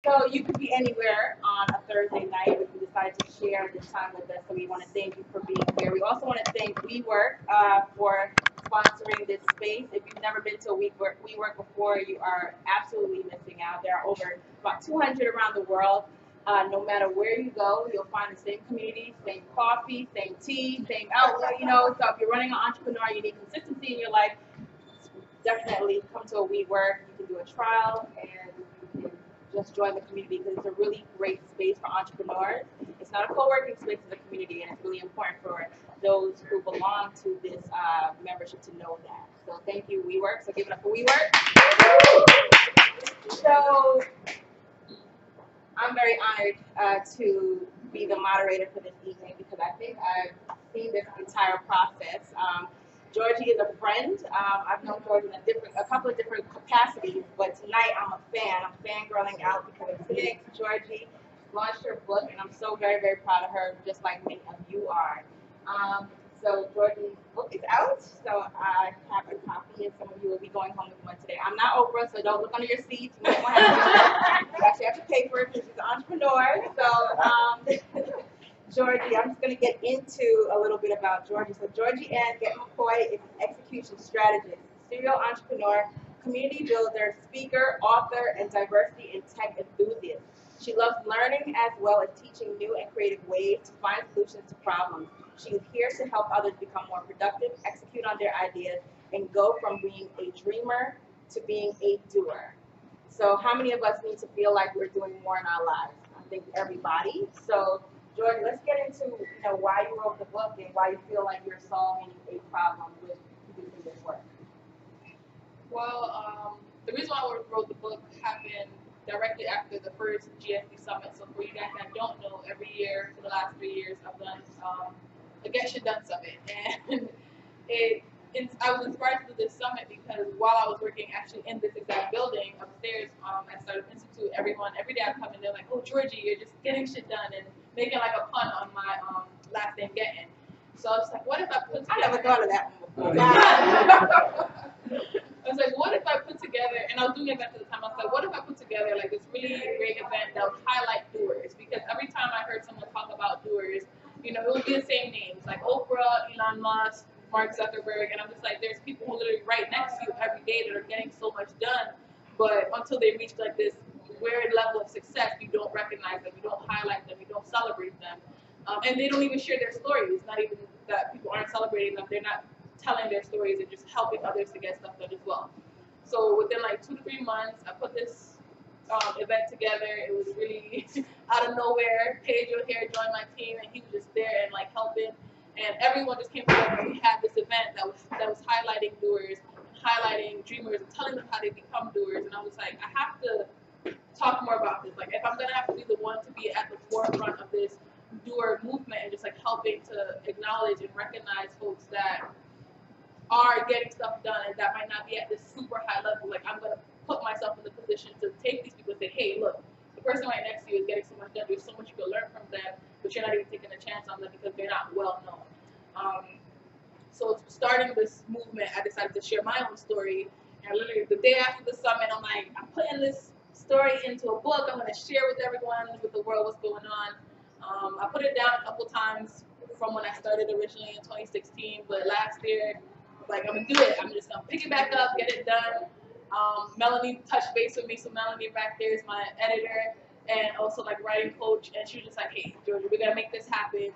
So you could be anywhere on a Thursday night if you decide to share this time with us. So we want to thank you for being here. We also want to thank WeWork for sponsoring this space. If you've never been to a WeWork before, you are absolutely missing out. There are over about 200 around the world. No matter where you go, you'll find the same community, same coffee, same tea, same outlet. So if you're running an entrepreneur, you need consistency in your life. Definitely come to a WeWork. You can do a trial and you can just join the community because it's a really great space for entrepreneurs. It's not a co-working space, it's a community, and it's really important for those who belong to this membership to know that. So thank you, WeWork. So give it up for WeWork. So I'm very honored to be the moderator for this evening because I think I've seen this entire process. Georgie is a friend. I've known Georgie in a couple of different capacities, but tonight I'm a fan. I'm fangirling out because today Georgie launched her book, and I'm so very, very proud of her, just like many of you are. So Georgie's book is out, so I have a copy, and some of you will be going home with one today. I'm not Oprah, so don't look under your seats. You actually have to pay for it because she's an entrepreneur. So Georgie, I'm just going to get into a little bit about Georgie. So Georgie-Ann Getton-Mckoy is an execution strategist, serial entrepreneur, community builder, speaker, author, and diversity and tech enthusiast. She loves learning as well as teaching new and creative ways to find solutions to problems. She is here to help others become more productive, execute on their ideas, and go from being a dreamer to being a doer. So how many of us need to feel like we're doing more in our lives? I think everybody. So Georgie, let's get into why you wrote the book and why you feel like you're solving a problem with producing this work. Well, the reason why I wrote the book happened directly after the first GSD Summit. So for you guys that don't know, every year for the last 3 years, I've done a Get Shit Done Summit. And I was inspired to do this summit because while I was working actually in this exact building upstairs at Startup Institute, every day I come in, they're like, "Oh, Georgie, you're just getting shit done," and making like a pun on my last name Getton. So I was like, what if I put together... I never thought of that one before. I was like, what if I put together, and I was doing it at the time, I was like, what if I put together like this really great event that would highlight doers? Because every time I heard someone talk about doers, it would be the same names, like Oprah, Elon Musk, Mark Zuckerberg, and I'm just like, there's people who literally right next to you every day that are getting so much done, but until they reach like this weird level of success, you don't recognize them, you don't highlight them, you don't celebrate them, and they don't even share their stories. Not even that people aren't celebrating them, they're not telling their stories and just helping others to get stuff done as well. So within like 2 to 3 months, I put this event together. It was really out of nowhere. Paige here joined my team, and he was just there and like helping. And everyone just came together. We had this event that was highlighting doers, highlighting dreamers, and telling them how they become doers. And I was like, I have to talk more about this. Like, if I'm gonna have to be the one to be at the forefront of this doer movement and just like helping to acknowledge and recognize folks that are getting stuff done and that might not be at this super high level, like I'm gonna put myself in the position to take these people and say, hey, look, the person right next to you is getting so much done. There's so much you can learn from them, but you're not even taking a chance on them because they're not well known. So starting this movement, I decided to share my own story. And literally the day after the summit, I'm like, I'm putting this story into a book. I'm going to share with everyone, with the world, what's going on. I put it down a couple times from when I started originally in 2016, but last year, like, I'm going to do it. I'm just going to pick it back up, get it done. Melanie touched base with me, so Melanie back there is my editor and also like writing coach, and she was just like, hey, Georgia, we're going to make this happen.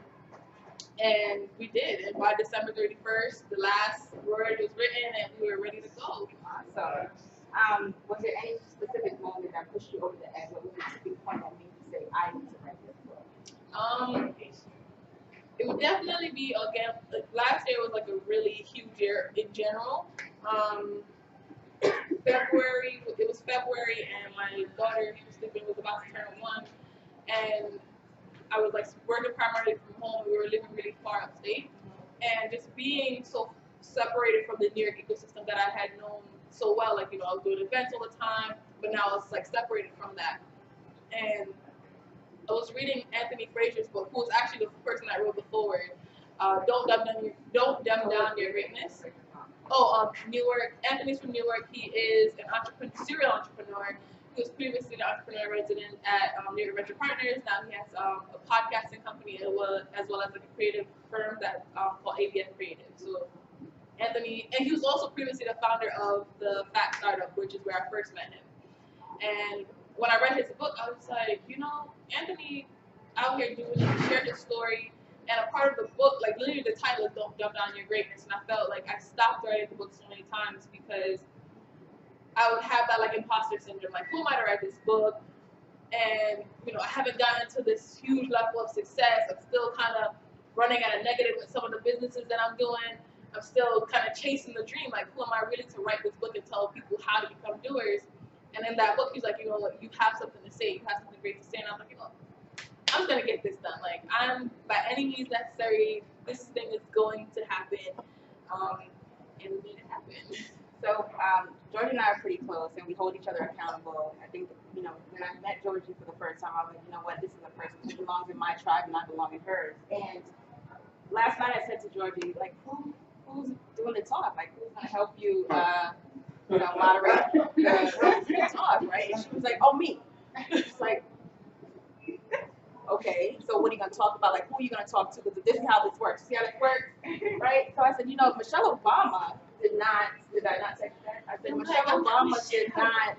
And we did, and by December 31st, the last word was written, and we were ready to go. Awesome. Was there any specific moment that pushed you over the edge? What was the tipping point that made you say, I need to write this book? It would definitely be, again, like last year was like a really huge year in general. February, it was February, and my daughter, she was sleeping, was about to turn 1, and I was like working primarily from home. We were living really far upstate, and just being so separated from the New York ecosystem that I had known so well. Like, I was doing events all the time, but now I was like separated from that. And I was reading Anthony Frazier's book, who was actually the person that wrote the foreword. Don't dumb down your greatness. Newark. Anthony's from Newark. He is an serial entrepreneur. He was previously the entrepreneur resident at New Adventure Partners. Now he has a podcasting company as well as like a creative firm that called ABN Creative. So Anthony, and he was also previously the founder of the Fat Startup, which is where I first met him. And when I read his book, I was like, Anthony out here doing it, he shared his story. And a part of the book, like literally the title is Don't Dumb Down Your Greatness. And I felt like I stopped writing the book so many times because I would have that like imposter syndrome, like who am I to write this book? And I haven't gotten to this huge level of success. I'm still kind of running at a negative with some of the businesses that I'm doing. I'm still kind of chasing the dream. Like, who am I really to write this book and tell people how to become doers? And in that book, he's like, you have something to say. You have something great to say. And I'm like, I'm going to get this done. Like, I'm, by any means necessary, this thing is going to happen. And we made it happen. So, Georgie and I are pretty close, and we hold each other accountable. I think, when I met Georgie for the first time, I was like, you know what, this is a person who belongs in my tribe, and I belong in hers. And last night I said to Georgie, like, who's doing the talk? Like, who's going to help you, moderate the talk, right? And she was like, oh, me. It's like, okay, so what are you going to talk about? Like, who are you going to talk to? Because this is how this works. See how this works? Right? So I said, Michelle Obama did I not say that? I said, Michelle Obama did not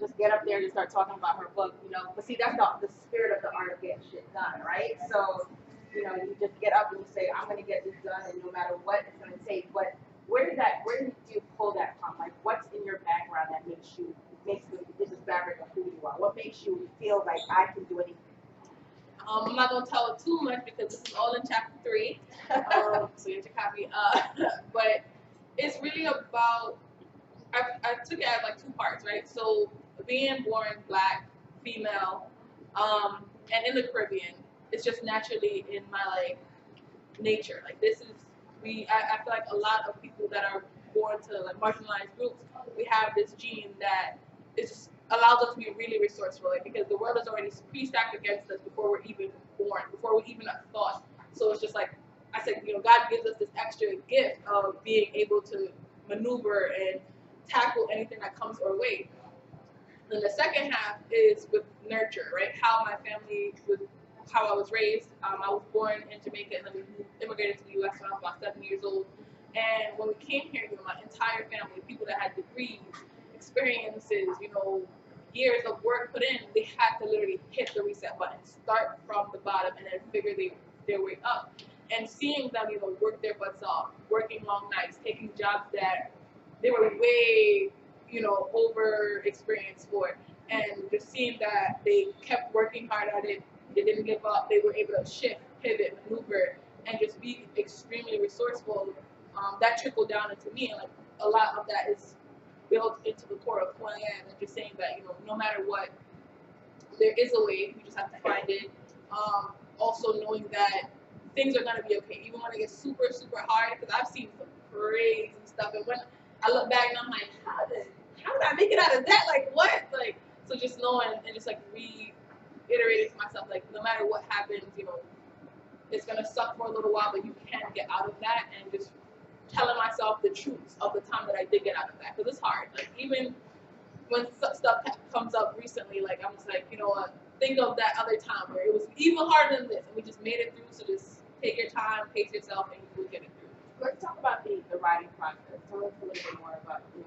just get up there and start talking about her book, But see, that's the spirit of the art of getting shit done, right? So, you just get up and you say, I'm going to get this done, and no matter what it's going to take. But where did you pull that from? Like, what's in your background that makes this is fabric of who you are? What makes you feel like I can do anything? I'm not going to tell it too much because this is all in chapter 3. So you have to copy. But it's really about, I took it as like 2 parts, right? So being born Black, female, and in the Caribbean, it's just naturally in my like nature. Like this is, I feel like a lot of people that are born to like marginalized groups, we have this gene that is allows us to be really resourceful, like, because the world is already pre-stacked against us before we're even born, before we even have thought. So it's just like I said, God gives us this extra gift of being able to maneuver and tackle anything that comes our way. Then the second half is with nurture, right? How my family how I was raised. I was born in Jamaica and then we immigrated to the U.S. when I was about 7 years old. And when we came here, my entire family, people that had degrees, experiences, years of work put in, they had to literally hit the reset button, start from the bottom, and then figure their way up. And seeing them, work their butts off, working long nights, taking jobs that they were way, over experienced for, and just seeing that they kept working hard at it, they didn't give up, they were able to shift, pivot, maneuver, and just be extremely resourceful. That trickled down into me, and like a lot of that is built into the core of who I am, and just saying that no matter what, there is a way. You just have to find it. Also knowing that things are gonna be okay, even when it gets super super hard. Because I've seen some crazy stuff, and when I look back and I'm like, how did I make it out of that? Like what? Like so, just knowing and just like reiterating to myself, like no matter what happens, it's gonna suck for a little while, but you can get out of that, and just telling myself the truth of the time that I did get out of that, because it's hard. Like even when stuff comes up recently, like I'm just like, what? Think of that other time where it was even harder than this, and we just made it through. So just take your time, pace yourself, and you will get it through. Let's talk about the writing process. Tell us a little bit more about you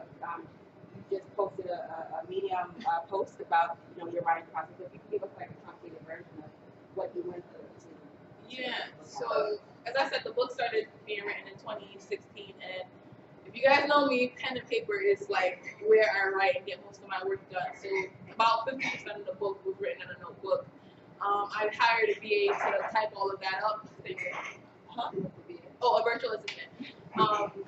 just posted a Medium post about your writing process. If you could give us like a truncated version of what you went through. Yeah. So as I said, the book started being written in 2016, and if you guys know me, pen and paper is like where I write and get most of my work done. So about 50% of the book was written in a notebook. I hired a VA to type all of that up. Huh? Oh, a virtual assistant.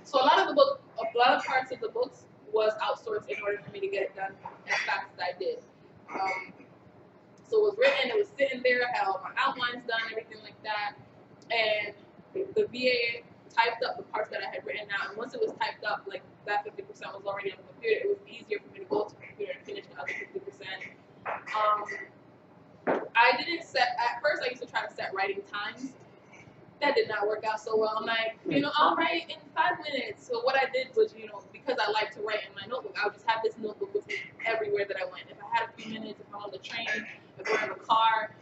So a lot of parts of the books was outsourced in order for me to get it done as fast as I did. So it was written, it was sitting there, I had all my outlines done, everything like that. And the VA typed up the parts that I had written out. And once it was typed up, like that 50% was already on the computer, it was easier for me to go to the computer and finish the other 50%. I didn't set, at first I used to try to set writing times. that did not work out so well. I'm like, I'll write in 5 minutes. So what I did was, because I like to write in my notebook, I would just have this notebook with me everywhere that I went. If I had a few minutes, if I'm on the train, if we're in the car,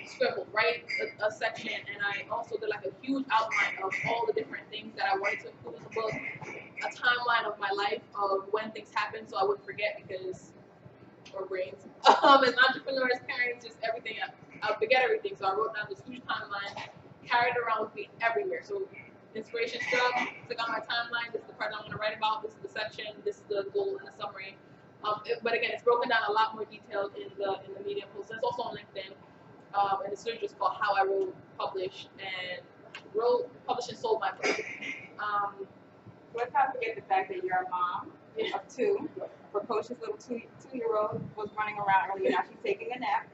scribbled, write a section, and I also did like a huge outline of all the different things that I wanted to include in the book, a timeline of my life of when things happened so I wouldn't forget because our brains. As entrepreneurs, parents, just everything. I'll forget everything. So I wrote down this huge timeline, carried it around with me everywhere. So inspiration stuff, click on my timeline. This is the part I'm going to write about. This is the section. This is the goal and the summary. But again, it's broken down a lot more detailed in the Medium post. And it's also on LinkedIn. And it's literally just called How I Wrote, Published, and Sold My Book. Let's not forget the fact that you're a mom of 2. Precocious little 2-year-old was running around earlier. Now she's taking a nap.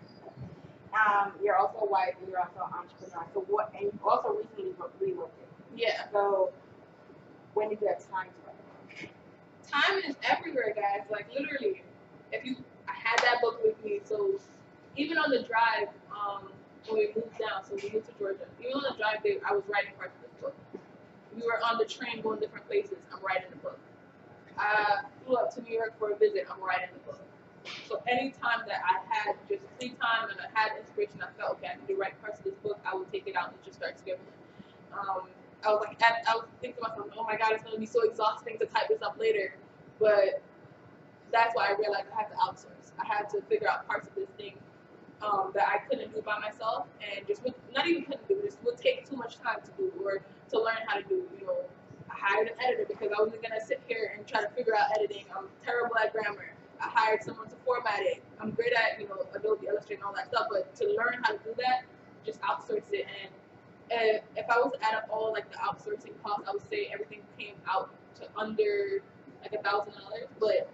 You're also a wife and you're also an entrepreneur. So and you also recently relocated. Yeah. So when did you have time to write? Time is everywhere, guys. Like literally, I had that book with me. So even on the drive, when we moved down, so we moved to Georgia. Even on the drive there, I was writing parts of this book. We were on the train going different places. I'm writing the book. I flew up to New York for a visit. I'm writing the book. So anytime that I had just free time and I had inspiration, I felt okay, I need to write parts of this book. I would take it out and just start scribbling. I was thinking to myself, oh my God, it's going to be so exhausting to type this up later. But that's why I realized I had to outsource. I had to figure out parts of this thing that I couldn't do by myself, and not even couldn't do, just would take too much time to do or to learn how to do. I hired an editor because I wasn't gonna sit here and try to figure out editing. I'm terrible at grammar. I hired someone to format it. I'm great at Adobe Illustrator and all that stuff, but to learn how to do that, just outsource it. And if I was to add up all like the outsourcing costs, I would say everything came out to under like $1,000, but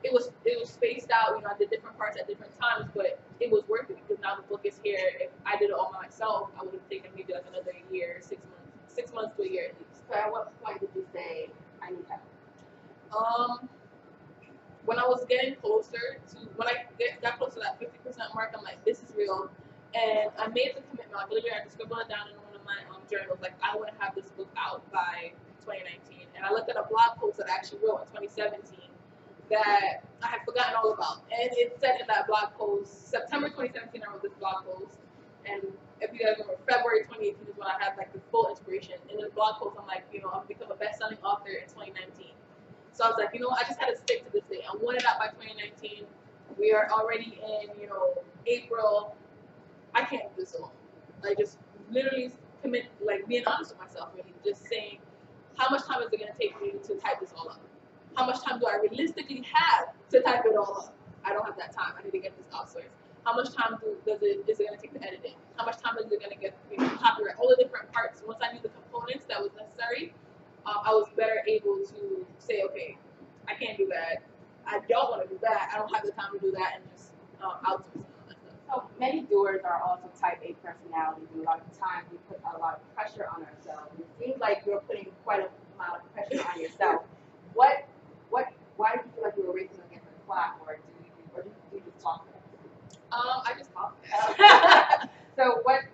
it was spaced out. I did different parts at different times, but it was worth it because now the book is here. If I did it all myself, I would have taken maybe like another year, 6 months to a year at least. So at what point did you say, I need help? When I was getting closer to, when I got close to that 50% mark, I'm like, this is real. And I made the commitment. Like literally, I just scribbled it down in one of my journals. Like, I want to have this book out by 2019. And I looked at a blog post that I actually wrote in 2017 that I had forgotten all about. And it said in that blog post, September 2017, I wrote this blog post. And if you guys remember, February 2018 is when I had like the full inspiration. And in the blog post, I'm like, I'll become a best-selling author in 2019. So I was like, I just had to stick to this thing. I want it out by 2019. We are already in, April. I can't do this alone. Like, just literally commit, like being honest with myself, really. Just saying, how much time is it going to take me to type this all up? How much time do I realistically have to type it all up? I don't have that time. I need to get this outsourced. How much time is it going to take the editing? How much time is it going to get copyright? All the different parts. Once I knew the components that was necessary, I was better able to say, okay, I can't do that. I don't want to do that. I don't have the time to do that, and just outsource and all that stuff. So many doers are also type A personalities, and a lot of times we put a lot of pressure on ourselves. It seems like you're putting quite a amount of pressure on yourself. Why do you feel like you were racing against the clock, or do you just talk to us? I just talk. So what's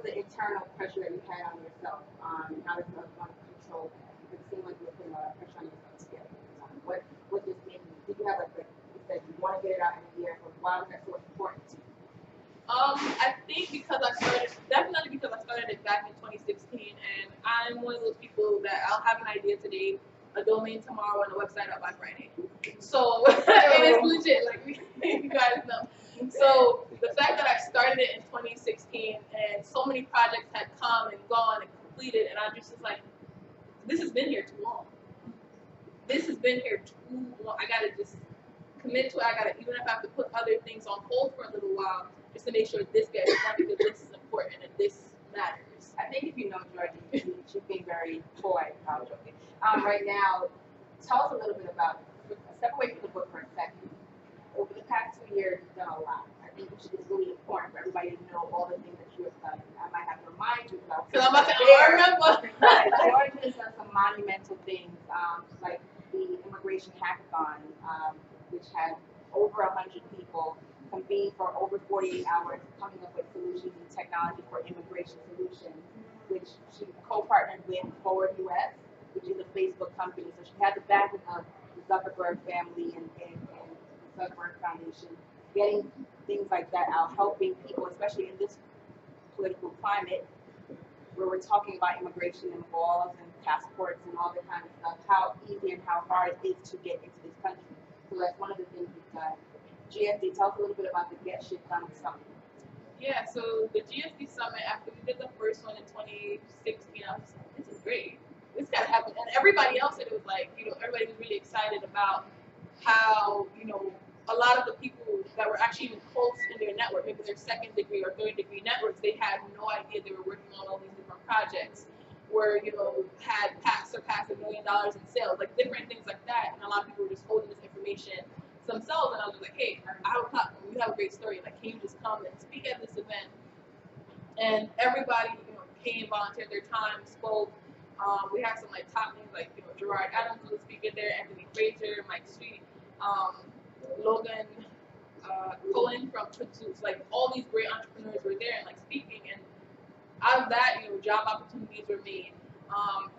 the internal pressure that you had on yourself? How does you want to control that? Because it seemed like you were putting a lot of pressure on yourself to get it done. What just made you? Did you have you said you want to get it out in a year? But why was that so important to you? I think because I started it back in 2016, and I'm one of those people that I'll have an idea today, a domain tomorrow, and a website up by Friday. So it is legit, like you guys know. So the fact that I started it in 2016 and so many projects had come and gone and completed, and I'm just like, this has been here too long. This has been here too long. I gotta just commit to it. Even if I have to put other things on hold for a little while, just to make sure this gets done because this is important and this matters. I think if you know Georgie, she's being very coy about joking. Right now, tell us a little bit about, step away from the book for a second. Over the past 2 years, you've done a lot. I think it's really important for everybody to know all the things that you have done. I might have to remind you because I'm about to remember. Georgie has done some monumental things, like the immigration hackathon, which had over 100 people convene for over 48 hours, coming up with solutions and technology for immigration solutions. which she co-partnered with Forward US, which is a Facebook company. So she had the backing of the Zuckerberg family and the Zuckerberg Foundation, getting things like that out, helping people, especially in this political climate where we're talking about immigration and walls and passports and all that kind of stuff, how easy and how hard it is to get into this country. So that's one of the things we've done. GSD, tell us a little bit about the Get Shit Done Summit. Yeah, so the GSD Summit, after we did the first one in 2016, I was like, this is great. This got to happen. And everybody else said it was like, everybody was really excited about how, a lot of the people that were actually even close in their network, maybe their second degree or third degree networks, they had no idea they were working on all these different projects where, had surpassed $1 million in sales, like different things like that. And a lot of people were just holding this information themselves, and I was like, hey, I have a platform, you have a great story, like, can you just come and speak at this event? And everybody, came, volunteered their time, spoke. We had some top names like Georgie-Ann was a speaker there, Anthony Fraser, Mike Street, Logan Cohen from Twitsuits, all these great entrepreneurs were there and speaking, and out of that, job opportunities were made.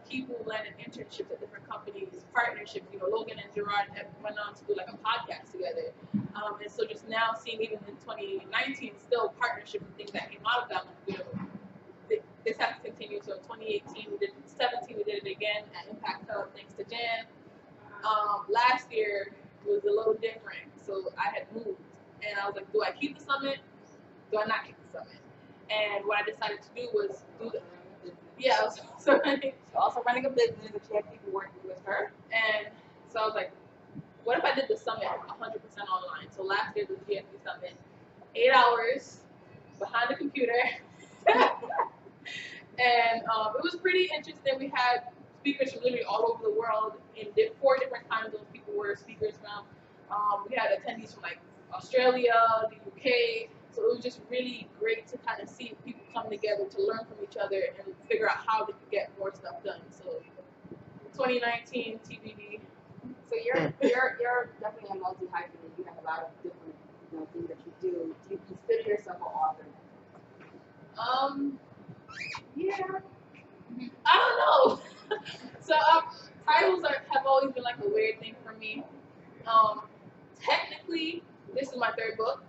People landed internships at different companies, partnerships. Logan and Gerard went on to do a podcast together. And so just now seeing even in 2019 still partnerships and things that came out of that, this has to continue. So in 2018 we did 17, we did it again at Impact Hub thanks to Jan. Last year was a little different. So I had moved and I was like, do I keep the summit? Do I not keep the summit? And what I decided to do was do the also running a business, and she had people working with her. And so I was like, what if I did the summit 100% online? So last year, the GSD Summit, 8 hours behind the computer. And it was pretty interesting. We had speakers from literally all over the world in 4 different time zones. People were speakers from. We had attendees from Australia, the UK. So it was just really great to kind of see people come together to learn from each other and figure out how they could get more stuff done. So 2019 TBD. So you're definitely a multi-hyphenate. You have a lot of different things that you do. Do you consider yourself an author? Yeah. I don't know. So titles have always been a weird thing for me. Technically, this is my 3rd book.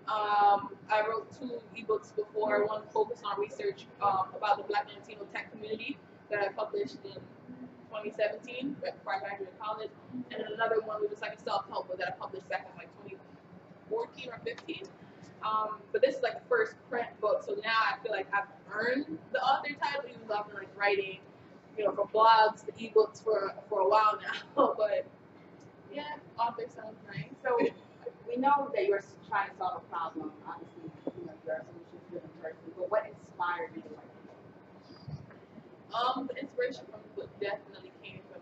I wrote 2 ebooks before, one focused on research about the Black and Latino tech community that I published in 2017, right before I graduated college, and then another one was just a self-help book that I published back in 2014 or 15. But this is the first print book, so now I feel like I've earned the author title, even though I've been writing, for blogs, the ebooks for a while now. But yeah, author sounds nice. So we know that you're trying to solve a problem. Obviously, you're a solution-driven person. But what inspired you to write the book? The inspiration from the book definitely came from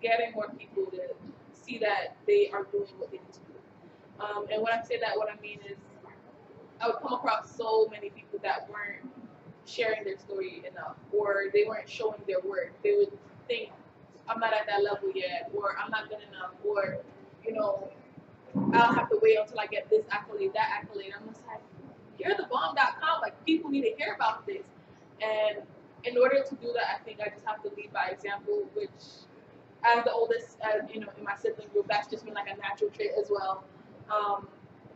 getting more people to see that they are doing what they need to do. And when I say that, what I mean is I would come across so many people that weren't sharing their story enough, or they weren't showing their work. They would think, I'm not at that level yet, or I'm not good enough, or, I'll have to wait until I get this accolade, that accolade. I'm just like, you're the bomb.com. People need to hear about this. And in order to do that, I think I just have to lead by example, which, as the oldest, in my sibling group, that's just been a natural trait as well.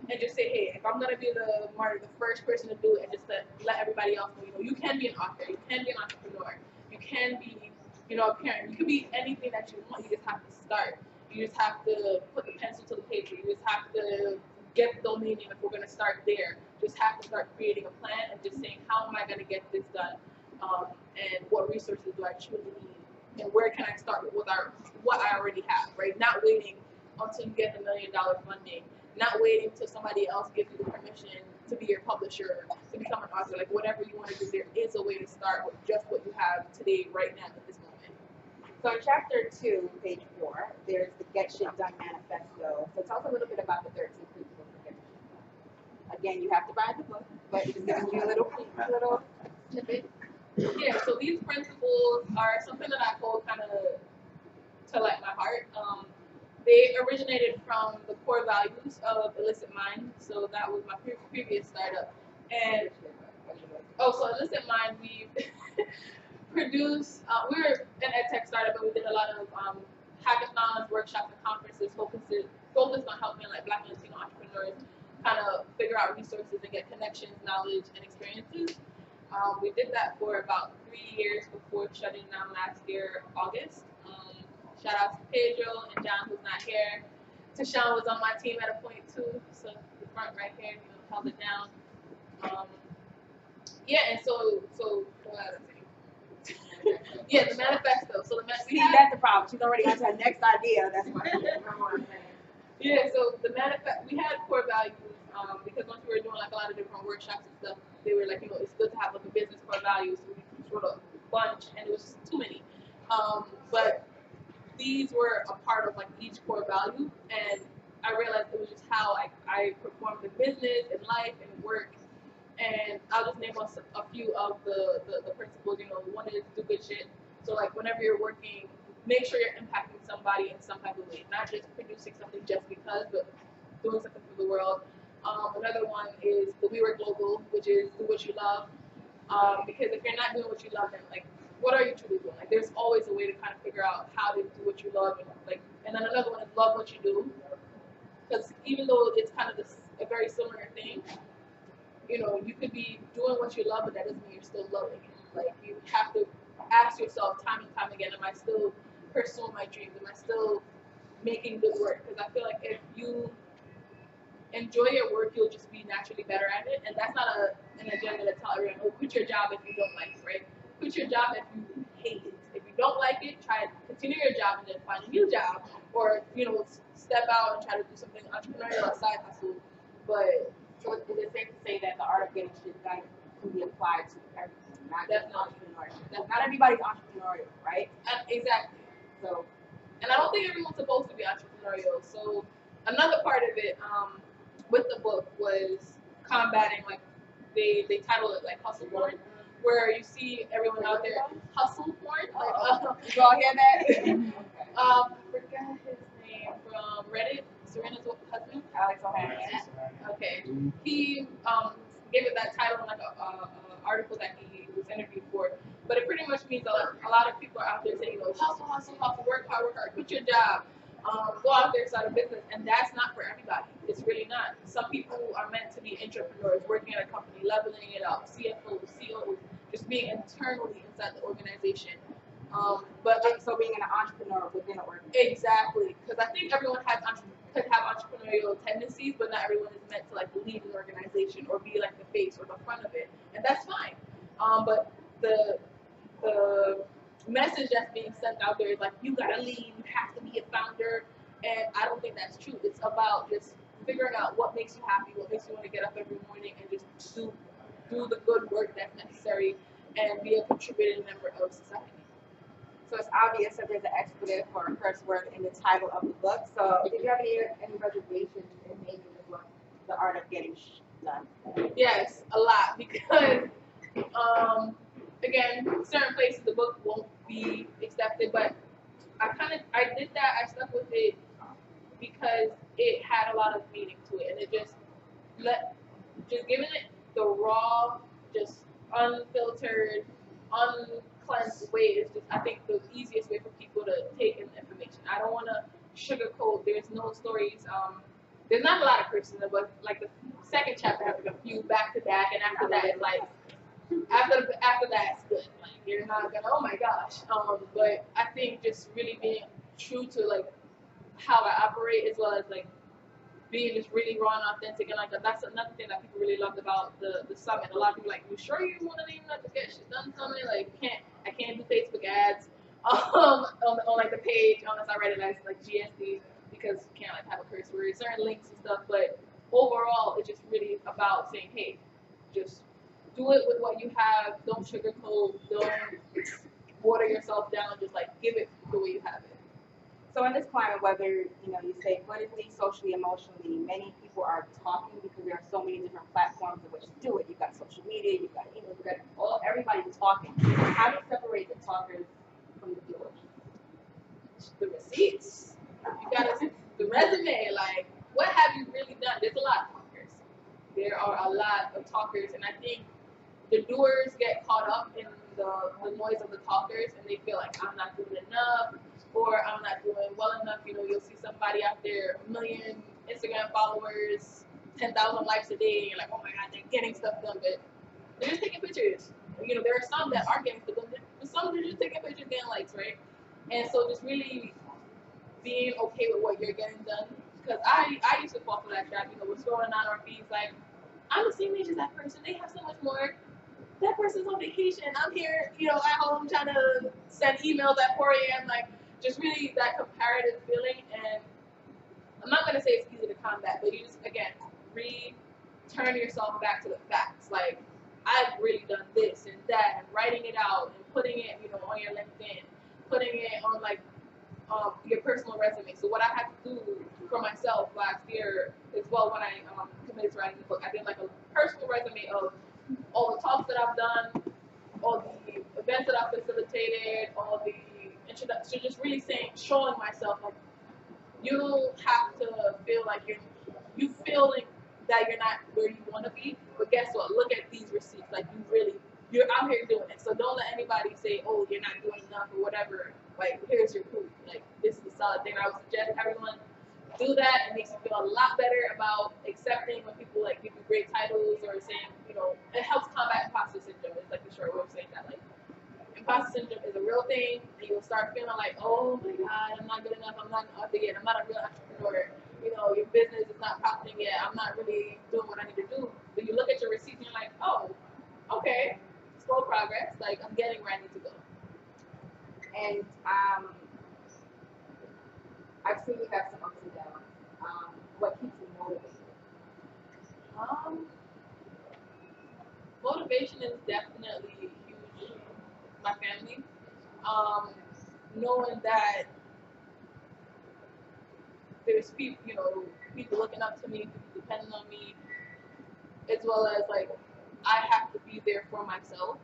And just say, hey, if I'm gonna be the first person to do it, and just to let everybody else know, you can be an author, you can be an entrepreneur, you can be, a parent, you can be anything that you want. You just have to start. You just have to put the pencil to the paper. You just have to get the domain name if we're gonna start there. Just have to start creating a plan and just saying, how am I gonna get this done? And what resources do I truly need? And where can I start with what I already have, right? Not waiting until you get the $1 million funding. Not waiting till somebody else gives you the permission to be your publisher, to become an author. Whatever you want to do, there is a way to start with just what you have today, right now, at this moment. So in chapter 2, page 4, there's the Get Shit Done manifesto. So tell us a little bit about the 13 principles for getting shit done. Again, you have to buy the book, but just giving you a little snippet. Yeah, so these principles are something that I hold kind of to my heart. They originated from the core values of Illicit Mind. So that was my previous startup. And Oh, so Illicit Mind, we produced, we were an ed tech startup, but we did a lot of hackathons, workshops, and conferences focused on helping like Black and Latino entrepreneurs kind of figure out resources and get connections, knowledge, and experiences. We did that for about 3 years before shutting down last year, August. Shout out to Pedro and John, who's not here. Tashawn was on my team at a point too, so the front right here, held it down. Yeah, and so what was I saying? Yeah, the manifesto. So See, that's the problem. She's already got her next idea. That's why. Yeah, so the manifest, we had core values because once we were doing like a lot of different workshops and stuff, they were like, it's good to have like a business core values. So we sort of bunch, and it was just too many. But these were a part of like each core value, and I realized it was just how I performed in business, in life, and work. And I'll just name a few of the principles. One is do good shit. So like whenever you're working, make sure you're impacting somebody in some type of way, not just producing something just because, but doing something for the world. Another one is the We Work Global, which is do what you love. Because if you're not doing what you love, then like, what are you truly doing? Like, there's always a way to kind of figure out how to do what you love, and then another one is love what you do. Because even though it's kind of a very similar thing, you could be doing what you love, but that doesn't mean you're still loving it. Like, you have to ask yourself time and time again, am I still pursuing my dreams? Am I still making good work? Because I feel like if you enjoy your work, you'll just be naturally better at it. And that's not an agenda to tell everyone, quit your job if you don't like it, right? Quit your job if you hate it. If you don't like it, try to continue your job and then find a new job. Or, step out and try to do something entrepreneurial or side hustle. But so is it safe to say that the art of getting shit done can be applied to everything, not just entrepreneurship? Not everybody's entrepreneurial, right? Exactly. So, and I don't think everyone's supposed to be entrepreneurial. So another part of it with the book was combating, like they title it like hustle porn, where you see everyone out there hustle porn. Like, you all hear that? I forgot his name from Reddit. Serena's husband, Alex O'Hannon. Okay, he gave it that title in like a article that he was interviewed for. But it pretty much means a lot of people are out there saying, hustle, work hard, quit your job, go out there, start a business, and that's not for everybody. It's really not. Some people are meant to be entrepreneurs, working at a company, leveling it up, CFOs, COOs, just being internally inside the organization. But so being an entrepreneur within an organization. Exactly, because I think everyone could have entrepreneurial tendencies, but not everyone is meant to like lead an organization or be like the face or the front of it, and that's fine. But the message that's being sent out there is like, you gotta lead, you have to be a founder, and I don't think that's true. It's about just figuring out what makes you happy, what makes you want to get up every morning and just do the good work that's necessary and be a contributing member of society. So it's obvious that there's an expletive or a curse word in the title of the book. So did you have any reservations in naming the book The Art of Getting Done? Yes, a lot, because again, certain places the book won't be accepted, but I did that, I stuck with it because it had a lot of meaning to it, and it just giving it the raw, just unfiltered, uncleansed way is just, I think, the easiest way for people to take in the information. I don't want to sugarcoat. There's no stories. There's not a lot of curses in the book. Like the second chapter has like a few back to back, and after that, it's like after that, it's good. Like you're not gonna, oh my gosh. But I think just really being true to like how I operate, as well as like being just really raw and authentic, and like that's another thing that people really loved about the summit. A lot of people like, you sure you want to name that the Get Shit Done Summit? Like, I can't do Facebook ads on like the page unless I write it as like GSD, because you can't like have a curse word, certain links and stuff. But overall, it's just really about saying, hey, just do it with what you have. Don't sugarcoat. Don't water yourself down. Just like give it the way you have it. So in this climate, whether you say politically, socially, emotionally, many people are talking because there are so many different platforms in which to do it. You've got social media, you've got everybody's talking. How do you separate the talkers from the doers? The receipts. You got the resume. Like, what have you really done? There's a lot of talkers. There are a lot of talkers, and I think the doers get caught up in the noise of the talkers, and they feel like I'm not doing enough, or I'm not doing well enough. You know, you'll see somebody out there, 1 million Instagram followers, 10,000 likes a day, and you're like, oh my God, they're getting stuff done, but they're just taking pictures. You know, there are some that are getting stuff done, but some are just taking pictures, getting likes, right? And so just really being okay with what you're getting done. Because I used to fall for that trap, you know, we're scrolling on our feeds like, I'm the same age as that person, they have so much more. That person's on vacation, I'm here, you know, at home trying to send emails at 4 a.m. Like, just really that comparative feeling. And I'm not gonna say it's easy to combat, but you just, again, turn yourself back to the facts. Like, I've really done this and that, and writing it out and putting it, you know, on your LinkedIn, putting it on like your personal resume. So what I had to do for myself last year as well, when I committed to writing the book, I did like a personal resume of all the talks that I've done, all the events that I've facilitated, all the introductions, just really showing myself like, you have to feel like you feeling that you're not where you want to be, but guess what? Look at these receipts. Like, you're out here doing it. So don't let anybody say, oh, you're not doing enough or whatever. Like, here's your proof. Like, this is a solid thing. I would suggest everyone do that. It makes you feel a lot better about accepting when people like give you great titles or saying, you know, it helps combat imposter syndrome. It's like the short way of saying that. Like, imposter syndrome is a real thing, and you'll start feeling like, oh my God, I'm not good enough. I'm not an author yet. I'm not a real entrepreneur. You know, your business is not profiting yet. I'm not really doing what I need to do. But you look at your receipts and you're like, oh, okay, slow progress. Like, I'm getting where I need to go. And I've seen you have some ups and downs. What keeps you motivated? Motivation is definitely huge. My family, knowing that there's people, you know, people looking up to me, people depending on me, as well as like I have to be there for myself.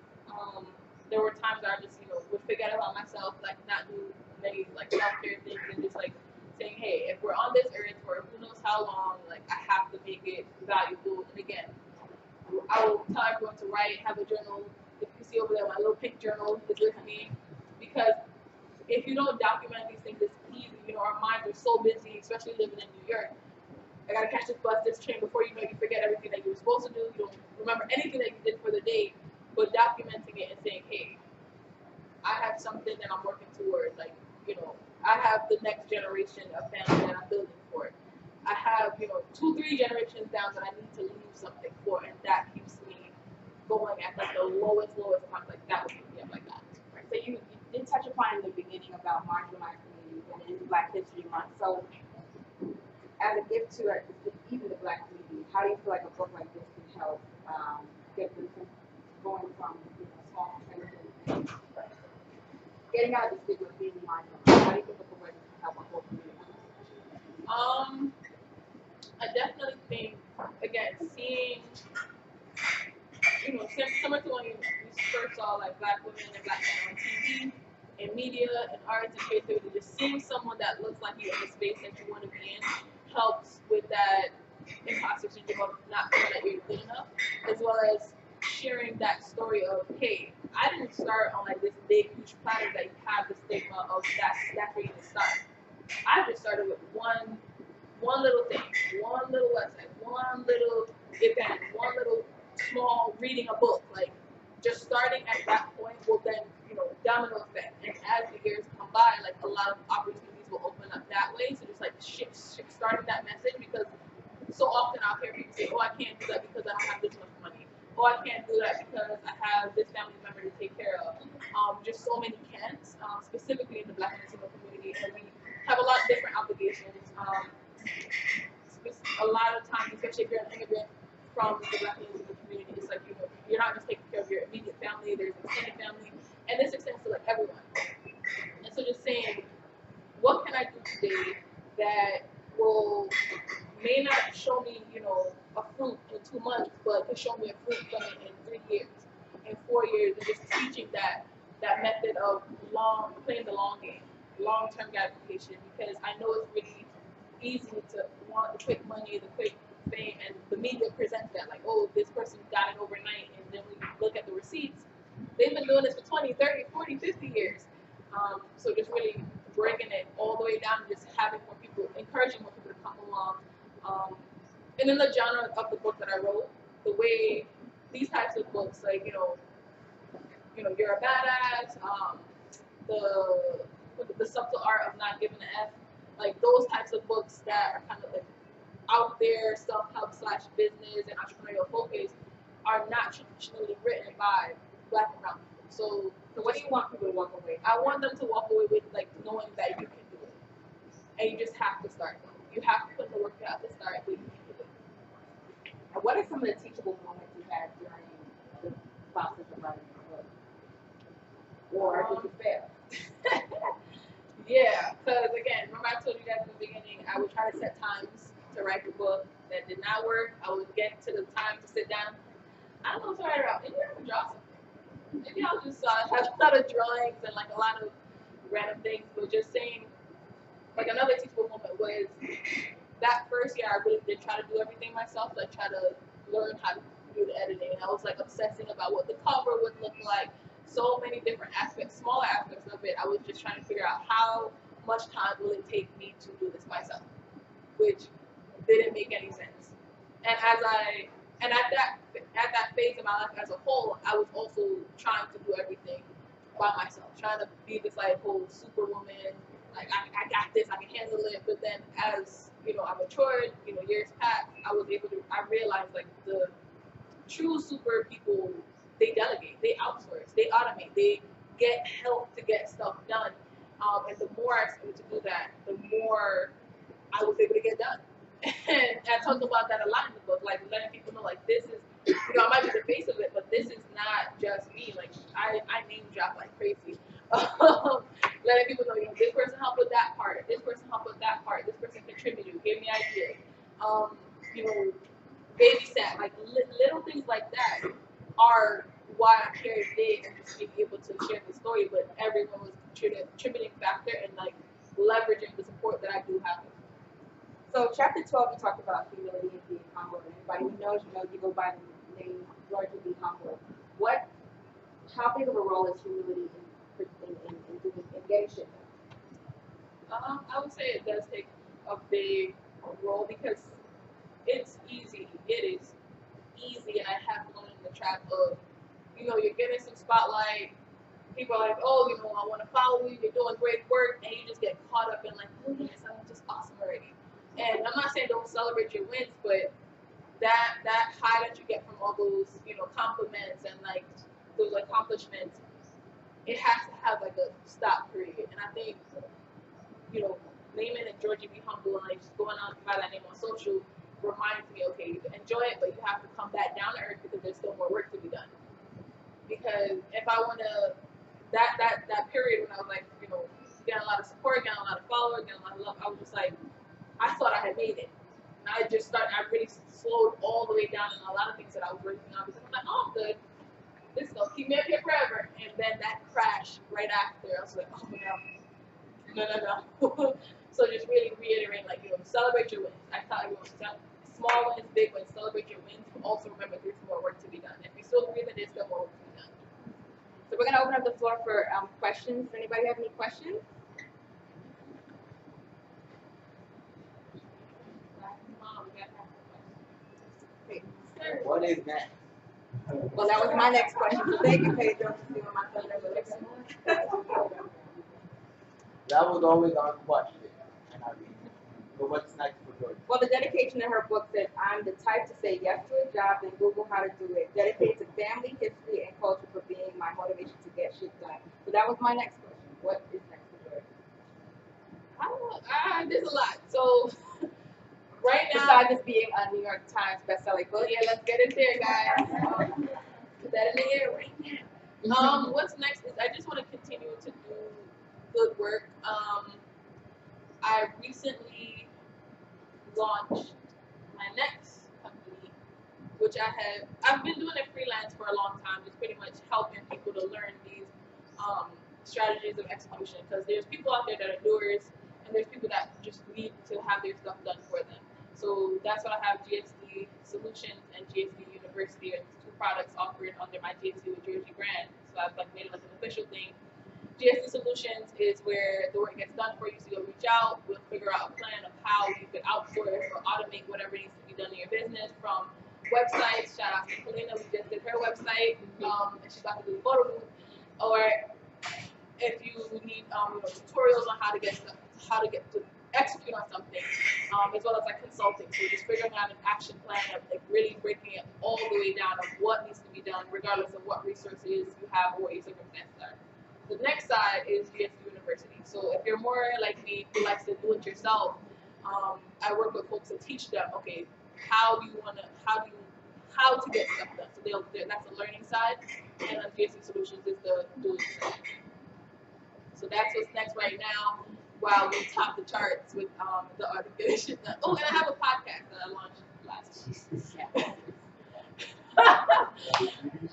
There were times where I just, you know, would forget about myself, like not do many like self-care things, and just like saying, hey, if we're on this earth for who knows how long, like I have to make it valuable. And again, I will tell everyone to write, have a journal. If you see over there, my little pink journal is with me, because if you don't document these things, it's easy. You know, our minds are so busy, especially living in New York. I gotta catch this bus, this train. Before you know, you forget everything that you were supposed to do. You don't remember anything that you did for the day. But documenting it and saying, hey, I have something that I'm working towards. Like, you know, I have the next generation of family that I'm building for. I have, you know, 2-3 generations down that I need to leave something for, and that keeps me going at like the lowest point. Like, that would keep me up like that. Right. So you did touch upon in the beginning about marginalized communities and in Black History Month. So as a gift to even the Black community, how do you feel like a book like this can help get them going from, you know, small percentages and getting out of the stigma of being marginalized? How do you think a book like this can help our whole community? I definitely think, again, seeing, you know, similar to when you first saw like Black women and Black men on TV, in media, and arts and creativity, just seeing someone that looks like you in the space that you want to be in helps with that imposter syndrome of not feeling that you're good enough, as well as sharing that story of, hey, I didn't start on like this big, huge platter that you have the stigma of that's where you can start. I just started with one little thing, one little website, one little event, one little small reading a book. Like, just starting at that point will then, you know, domino effect. And as the years come by, like a lot of opportunities will open up that way. So just like starting that message, because so often I'll hear people say, oh, I can't do that because I don't have this much money. Oh, I can't do that because I have this family member to take care of. Just so many can'ts, specifically in the Black and Latino community, and we have a lot of different obligations. A lot of times, especially if you're an immigrant from the Black and Latino community, it's like, you know, you're not just taking care of your immediate family, there's extended family, and this extends to like everyone. And so just saying, what can I do today that may not show me, you know, a fruit in 2 months, but could show me a fruit from it in 3 years, in 4 years, and just teaching that method of playing the long game, long-term gratification, because I know it's really easy to want the quick money, the quick fame, and the media presents that like, oh, this person got it overnight, and then we look at receipts. They've been doing this for 20, 30, 40, 50 years. So just really breaking it all the way down and just having more people, encouraging more people to come along. And in the genre of the book that I wrote, the way these types of books, like, You're a Badass, the subtle art of not giving an F, like those types of books that are kind of like out there, self-help / business and entrepreneurial focus are not traditionally written by Black and brown people. So what do you want people to walk away? I want them to walk away with like knowing that you can do it, and you just have to start. You have to put the work. You have to start, but you can do it. And what are some of the teachable moments you had during the process of writing the book? Or did you fail? Yeah, because again, remember I told you guys in the beginning, I would try to set times to write the book. That did not work. I would get to the time to sit down. I don't know what to write about. Maybe I would draw something. Maybe I'll just have a lot of drawings and like a lot of random things. But just saying, like another teachable moment was that first year I really did try to do everything myself. Like try to learn how to do the editing. And I was like obsessing about what the cover would look like. So many different aspects, smaller aspects of it. I was just trying to figure out how much time will it take me to do this myself, which didn't make any sense. And at that phase of my life as a whole, I was also trying to do everything by myself, trying to be this like whole superwoman, like I got this, I can handle it. But then as I matured, years passed, I realized like the true super people, they delegate, they outsource, they automate, they get help to get stuff done. And the more I started to do that, the more I was able to get done. And I talk about that a lot in the book, like letting people know, like this is, I might be the face of it, but this is not just me. Like I name drop like crazy. Letting people know, this person helped with that part, this person helped with that part, this person contributed, gave me ideas. Babysat, like little things like that are why I'm here today and just being able to share the story. But everyone was contributing factor and like leveraging the support that I do have. So chapter 12, you talked about humility and being humble. And anybody who knows, you go by the name Georgie Be Humble. How big of a role is humility in getting shit done? I would say it does take a big role because it's easy. It is easy, and I have gone in the trap of, you're getting some spotlight. People are like, oh, I want to follow you. You're doing great work, and you just get caught up in like, oh yes, I'm just awesome already. And I'm not saying don't celebrate your wins, but that high that you get from all those, compliments and like those accomplishments, it has to have like a stop period. And I think, naming it Georgie Be Humble and like just going on by that name on social reminds me, okay, you can enjoy it, but you have to come back down to earth because there's still more work to be done. Because if I want to, that period when I was like, getting a lot of support, getting a lot of followers, getting a lot of love, I was just like, I thought I had made it. And I really slowed all the way down in a lot of things that I was working on because I'm like, oh, I'm good. This is going to keep me up here forever. And then that crash right after, I was like, oh no. So just really reiterate, like, celebrate your wins. I tell everyone, small wins, big wins, celebrate your wins, but also remember there's more work to be done. If you're still breathing, there's still more work to be done. So we're going to open up the floor for questions. Does anybody have any questions? What is that? Well, that was my next question. So thank you, Pedro, for seeing my thunder. That was always our question. And but what's next for Georgie? Well, the dedication in her book says, I'm the type to say yes to a job, then Google how to do it. Dedicated to family, history, and culture for being my motivation to get shit done. So that was my next question. What is next for Georgie? There's a lot. So right now, besides this being a New York Times bestselling book, yeah, let's get it there, guys. Put that in the air right now. What's next is I just want to continue to do good work. I recently launched my next company, which I've been doing it freelance for a long time, just pretty much helping people to learn these strategies of execution, because there's people out there that are doers, and there's people that just need to have their stuff done for them. So that's why I have GSD Solutions and GSD University, or two products offered under my GSC with Georgie brand. So I've like made it like an official thing. GSC Solutions is where the work gets done for you. So you'll reach out, we'll figure out a plan of how you could outsource or automate whatever needs to be done in your business, from websites. Shout out to Kalina, we just did her website, and she's about to do the photo booth. Or if you need tutorials on how to get to execute on something, as well as like consulting. So just figuring out an action plan of like really breaking it all the way down of what needs to be done, regardless of what resources you have or what your circumstances are. The next side is GSU University. So if you're more like me who likes to do it yourself, I work with folks to teach them, okay, how to get stuff done. So that's the learning side, and then GSU Solutions is the doing side. So that's what's next right now, while we top the charts with the articulation. Oh, and I have a podcast that I launched last week.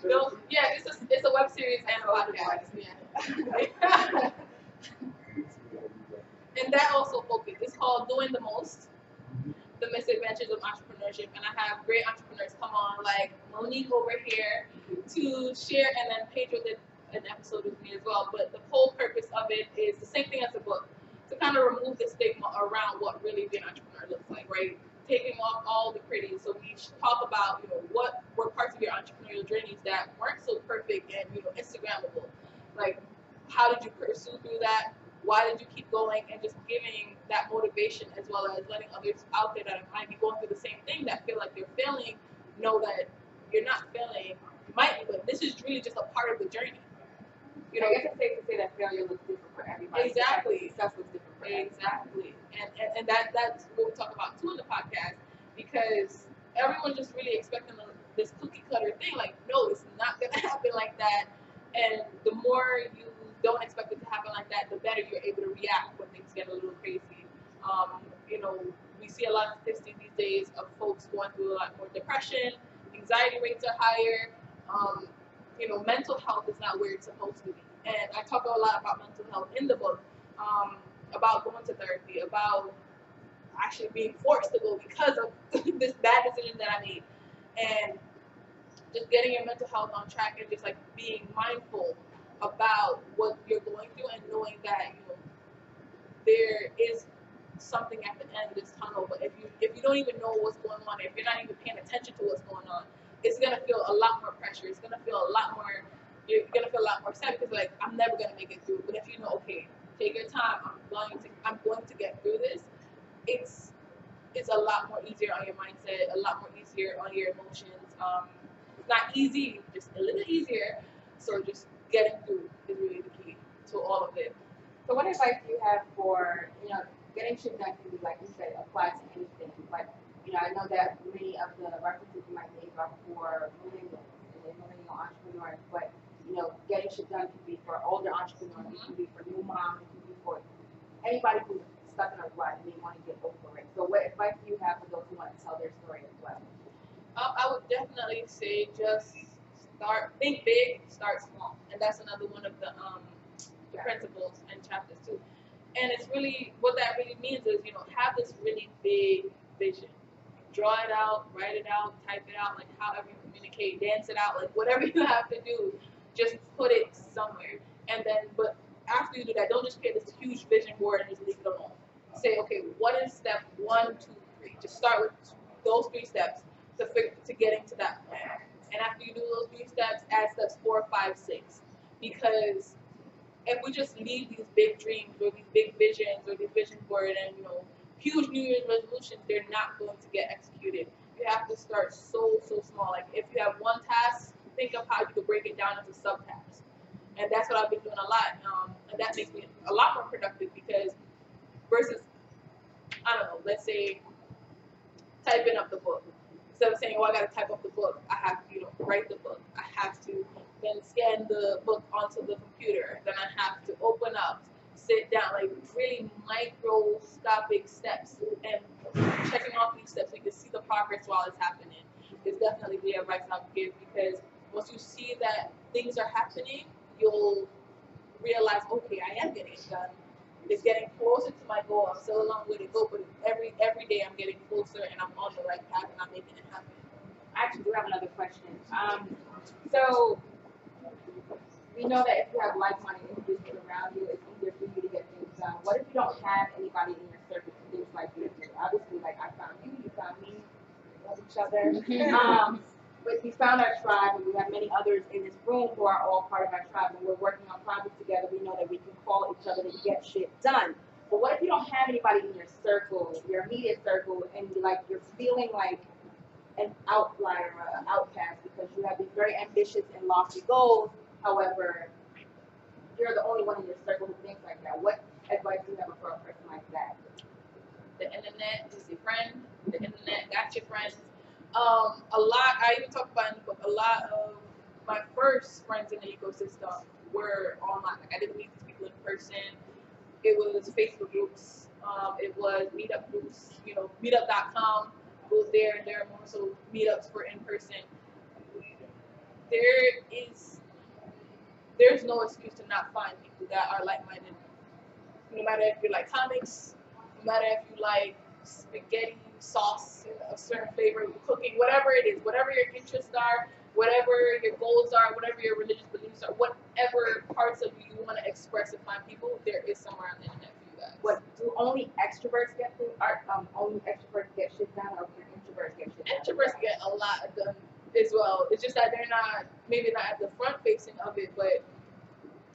So, yeah, it's a web series and a podcast. Yeah. And that also focuses. It's called Doing the Most: The Misadventures of Entrepreneurship. And I have great entrepreneurs come on, like Monique over here, to share, and then Pedro did an episode with me as well. But the whole purpose of it is the same thing as the book, to kind of remove the stigma around what really being an entrepreneur looks like, right? Taking off all the pretty. So we talk about, what were parts of your entrepreneurial journeys that weren't so perfect and, Instagrammable. Like, how did you pursue through that? Why did you keep going? And just giving that motivation, as well as letting others out there that might be going through the same thing, that feel like they're failing, know that you're not failing. You might be, but this is really just a part of the journey. I guess it's safe to say that failure looks different for everybody. Exactly. Success looks different for everybody. Exactly. And that's what we talk about too in the podcast, because everyone's just really expecting this cookie cutter thing. Like, no, it's not gonna happen like that. And the more you don't expect it to happen like that, the better you're able to react when things get a little crazy. We see a lot of statistics these days of folks going through a lot more depression, anxiety rates are higher. Mental health is not where it's supposed to be. And I talk a lot about mental health in the book, about going to therapy, about actually being forced to go because of this bad decision that I made. And just getting your mental health on track, and just like being mindful about what you're going through, and knowing that there is something at the end of this tunnel. But if you don't even know what's going on, if you're not even paying attention to what's going on, it's gonna feel a lot more pressure. It's gonna feel a lot more. You're gonna feel a lot more sad, because I'm never gonna make it through. But if you know, okay, take your time. I'm going to get through this. It's a lot more easier on your mindset. A lot more easier on your emotions. It's not easy, just a little easier. So just getting through is really the key to all of it. So what advice do you have for, getting shit done can be, like you said, applied to anything. But, I know that many of the references you might make are for millennials and millennial entrepreneurs. But, getting shit done can be for older entrepreneurs. It can be for new moms. It can be for anybody who's stuck in a rut and they want to get over it. So what advice do you have for those who want to tell their story as well? I would definitely say just think big, start small. And that's another one of the principles and chapters too. And it's really, what that really means is, have this really big vision. Draw it out, write it out, type it out, like however you communicate, dance it out, like whatever you have to do, just put it somewhere. And then, but after you do that, don't just create this huge vision board and just leave it alone. Say, okay, what is step 1, 2, 3? Just start with those 3 steps to getting to that plan. And after you do those 3 steps, add steps 4, 5, 6. Because if we just leave these big dreams or these big visions or these vision board and huge New Year's resolutions, they're not going to get executed. You have to start so small. Like if you have one task, think of how you could break it down into sub-tasks. And that's what I've been doing a lot. And that makes me a lot more productive, because versus, I don't know, let's say typing up the book. Instead of saying, I got to type up the book, I have to write the book. I have to then scan the book onto the computer. Then I have to open up, sit down, like really microscopic steps, and checking off these steps so you can see the progress while it's happening is definitely the advice I would give, because once you see that things are happening, you'll realize, okay, I am getting it done. It's getting closer to my goal. I'm still a long way to go, but every day I'm getting closer and I'm on the right path and I'm making it happen. I actually do have another question. So we know that if you have like-minded individuals around you, it's easier for you to get things done. What if you don't have anybody in your circle to things like you do? Obviously, like I found you, you found me, we love each other. But we found our tribe, and we have many others in this room who are all part of our tribe, and we're working on projects together. We know that we can call each other to get shit done. But what if you don't have anybody in your circle, your immediate circle, and you're feeling like an outlier or an outcast because you have these very ambitious and lofty goals. However, you're the only one in your circle who thinks like that. What advice do you have for a person like that? The internet is your friend. The internet got your friends. I even talk about in the book, a lot of my first friends in the ecosystem were online. Like I didn't meet these people in person. It was Facebook groups. It was meetup groups. Meetup.com goes there, and there are more so meetups for in person. There's no excuse to not find people that are like-minded. No matter if you like comics, no matter if you like spaghetti sauce, a certain flavor, cooking, whatever it is, whatever your interests are, whatever your goals are, whatever your religious beliefs are, whatever parts of you want to express and find people, there is somewhere on the internet for you guys. What do only extroverts get through art? Only extroverts get shit done, or can introverts get shit done? Introverts get a lot done as well. It's just that they're not, maybe not at the front facing of it, but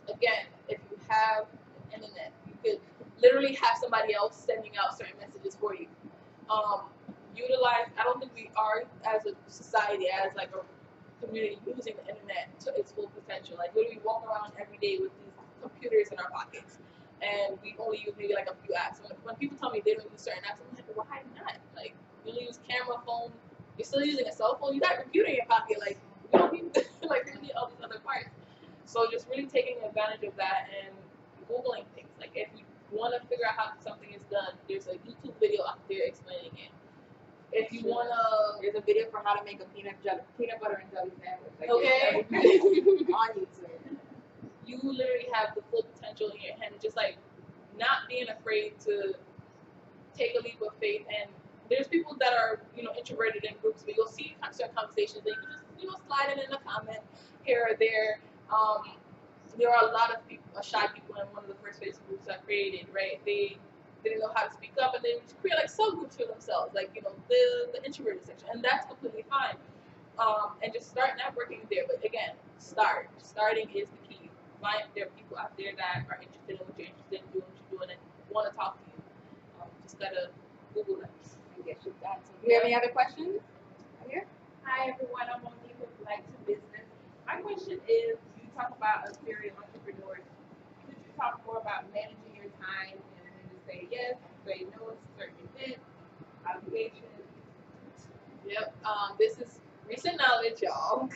again, if you have an internet, you could literally have somebody else sending out certain messages for you. I don't think we are as a society, as like a community, using the internet to its full potential. Like literally walk around every day with these computers in our pockets, and we only use maybe like a few apps. When people tell me they don't use certain apps, I'm like, why not? Like you only use camera, phone. You're still using a cell phone. You got a computer in your pocket. Like we don't need like we need all these other parts. So just really taking advantage of that and Googling things. Like if you want to figure out how something is done, there's a YouTube video out there explaining it. If you want to, there's a video for how to make a peanut butter and jelly sandwich. Like, okay, on YouTube. You literally have the full potential in your hand. Just like not being afraid to take a leap of faith. And there's people that are introverted in groups, but you'll see certain conversations that you can just slide in a comment here or there. There are a lot of people, shy people in one of the first Facebook groups I created, right? They didn't know how to speak up, and they would create like subgroups for themselves, like the introverted section, and that's completely fine. And just start networking there. But again, starting is the key. There are people out there that are interested in what you're interested in doing, what you're doing, and want to talk to you. Just gotta Google them and get shit done. Do you have any other questions? Here. Hi everyone, I'm Monique with Black to Business. My question is, you talk about a serial entrepreneur. Could you talk more about managing your time and when to say yes, say no to certain events, obligations? Yep. This is recent knowledge, y'all.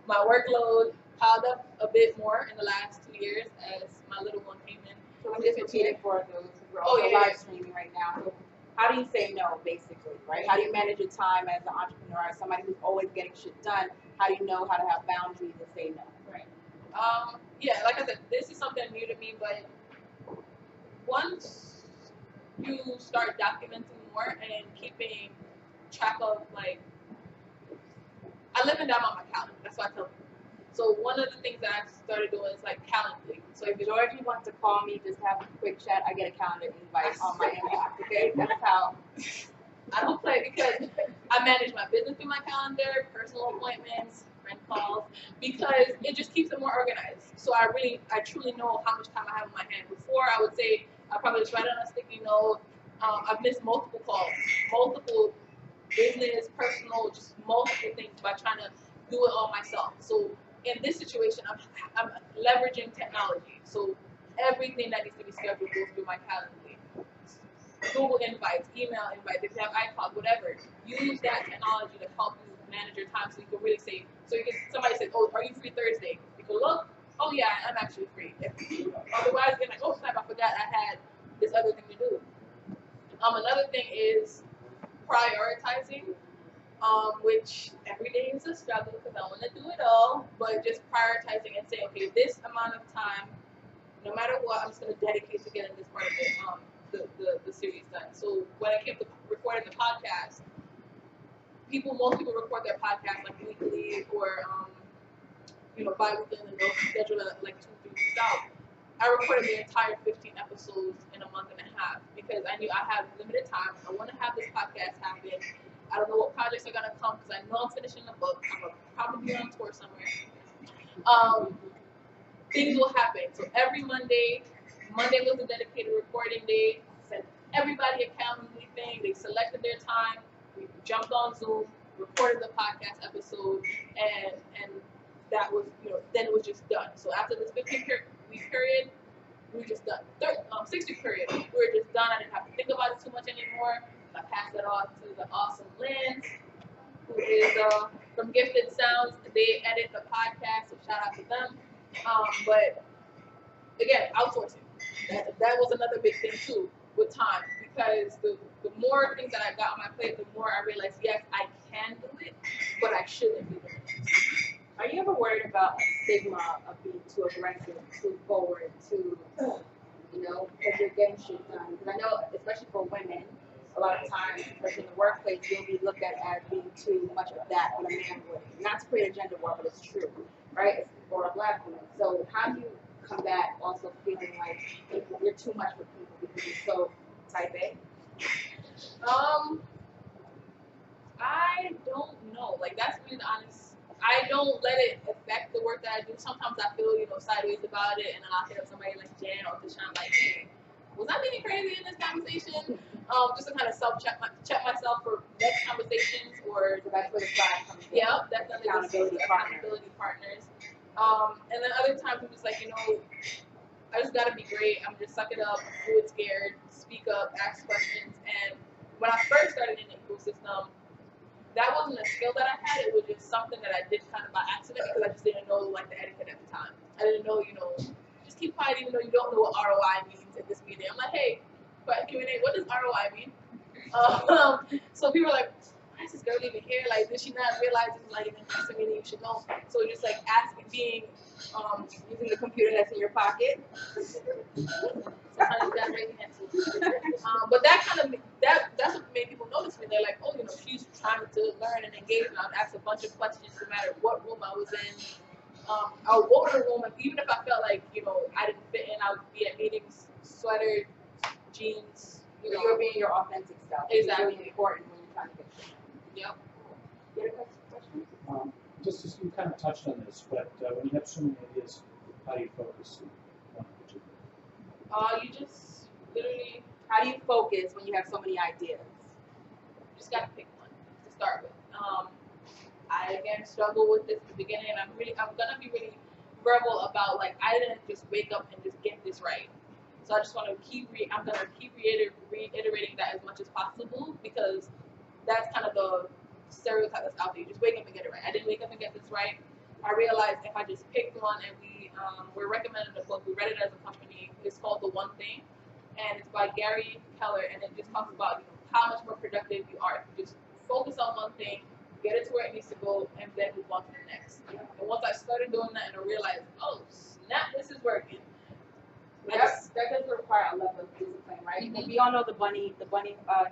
My workload piled up a bit more in the last 2 years as my little one came in. So I'm just repeating for those who are Oh, also yeah. live streaming right now. So how do you say no, basically, right? How do you manage your time as an entrepreneur, as somebody who's always getting shit done? How do you know how to have boundaries and say no? Right. Yeah, like I said, this is something new to me, but once you start documenting more and keeping track of, like, I live and die on my calendar. That's what I tell people. So one of the things that I started doing is like calendaring. So if Georgie wants to call me, just have a quick chat, I get a calendar invite on my inbox, okay? That's how. I don't play because I manage my business through my calendar, personal appointments, friend calls, because it just keeps it more organized. So I truly know how much time I have in my hand. Before, I would say I probably just write it on a sticky note. I've missed multiple calls, multiple business, personal, just multiple things by trying to do it all myself. So in this situation, I'm leveraging technology. So everything that needs to be scheduled goes through my calendar. Google invites, email invites, if you have iCloud, whatever. Use that technology to help you manage your time so you can really say, somebody says, oh, are you free Thursday? You can look, oh yeah, I'm actually free. Otherwise, you're like, oh snap, I forgot I had this other thing to do. Another thing is prioritizing, which every day is a struggle because I want to do it all, but just prioritizing and saying, okay, this amount of time, no matter what, I'm just going to dedicate to getting this part of it, the series done. So when I came to recording the podcast, most people record their podcast like weekly or bi-weekly, and then they'll schedule it like 2-3 weeks out. I recorded the entire 15 episodes in a month and a half because I knew I had limited time. I want to have this podcast happen. I don't know what projects are gonna come because I know I'm finishing the book. I'm gonna probably be on tour somewhere. Things will happen. So every Monday was a dedicated recording day. Sent everybody a Calendly thing. They selected their time. We jumped on Zoom, recorded the podcast episode, and that was, then it was just done. So after this 15-week period, we were just done. 6-week period, we were just done. I didn't have to think about it too much anymore. I passed it off to the awesome Lynn, who is from Gifted Sounds. They edit the podcast, so shout out to them. But again, outsourcing. That was another big thing too with time, because the more things that I got on my plate, the more I realized, yes, I can do it, but I shouldn't be doing it. Are you ever worried about a stigma of being too aggressive, too forward, too, because you're getting shit done? Because I know, especially for women, a lot of times, especially in the workplace, you'll be looked at as being too much of that what a man would. Not to create a gender war, but it's true, right? For a black woman. So how do you combat also feeling like you're too much for people because you're so type A? I don't know. Like, that's being honest. I don't let it affect the work that I do. Sometimes I feel, sideways about it, and then I'll hit up somebody like Jan or Deshaun, like, hey, was I being crazy in this conversation? Just to kind of check myself for next conversations, or So that's where the pride comes in. yeah, definitely accountability partners. And then other times I'm just like, I just gotta be great. I'm just suck it up, do it scared, speak up, ask questions. And when I first started in the ecosystem, that wasn't a skill that I had. It was just something that I did kind of by accident because I just didn't know like the etiquette at the time. I didn't know, just keep quiet even though you don't know what ROI means at this meeting. I'm like, hey, but Q&A, what does ROI mean? So people were like, why is this girl even here? Like, did she not realize it's like an investor meeting you should know? So just like asking, Using the computer that's in your pocket. sometimes you gotta raise your hand too. But that's what made people notice me. They're like, oh, she's trying to learn and engage, and I'd ask a bunch of questions no matter what room I was in. I would go to the room, and even if I felt like, I didn't fit in, I would be at meetings, sweater, jeans, You're being your authentic self. Exactly. It's really important when you're trying to get shit. Yep. You had a question? Just as you kind of touched on this, but when you have so many ideas, how do you focus on one particular? You just literally How do you focus when you have so many ideas? just gotta pick one to start with. I again struggle with this in the beginning, and I'm gonna be really verbal about, like, I didn't just wake up and just get this right. So I just want to I'm gonna keep reiterating that as much as possible, because that's kind of the stereotype that's out there. You just wake up and get it right. I didn't wake up and get this right. I realized if I just picked one, and we're recommended a book, we read it as a company. It's called The One Thing, and it's by Gary Keller, and it just talks about how much more productive you are if you just focus on one thing, get it to where it needs to go, and then move on to the next. And once I started doing that, and I realized, oh snap, this is working. That does require a level of discipline, right? Mhm. And we all know the bunny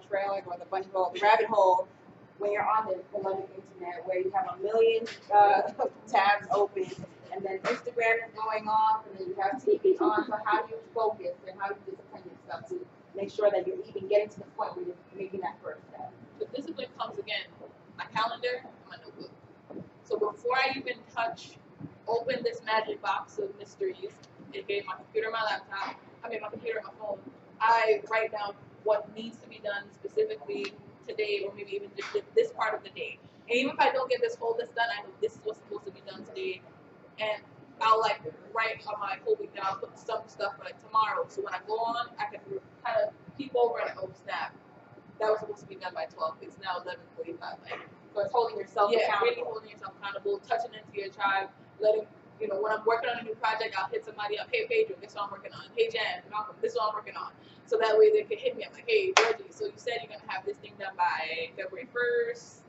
trail, or the bunny hole, the rabbit hole, when you're on the beloved internet, where you have a million tabs open, and then Instagram is going off, and then you have TV on. So how do you focus, and how do you discipline yourself to make sure that you're even getting to the point where you're making that first step? The discipline comes again, my calendar and my notebook. So before I even open this magic box of mysteries, aka my computer, my computer, my phone, I write down what needs to be done specifically today, or maybe even just this part of the day. And even if I don't get this whole list done, I know this is what's supposed to be done today. And I'll write on my whole week, and I'll put some stuff for tomorrow. So when I go on, I can kind of peep over and snap, that was supposed to be done by 12. It's now 11:45. So it's holding yourself really accountable. holding yourself accountable, touching into your tribe, letting when I'm working on a new project, I'll hit somebody up. Hey Pedro, this is what I'm working on. Hey Jan, Malcolm, this is what I'm working on. So that way they can hit me up like, hey Georgie, so you said you're gonna have this thing done by February 1st.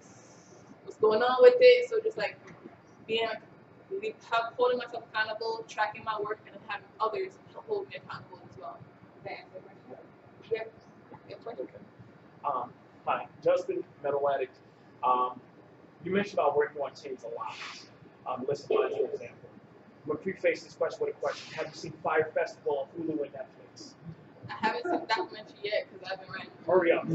What's going on with it? So just holding myself accountable, tracking my work, and then having others hold me accountable as well. Yep. Okay. Hi, Justin, Metal Addict. You mentioned about working on teams a lot. Listen, mine, for example. I'm going to preface this question with a question. Have you seen Fire Festival on Hulu and Netflix? I haven't seen the documentary yet because I've been writing. Hurry up.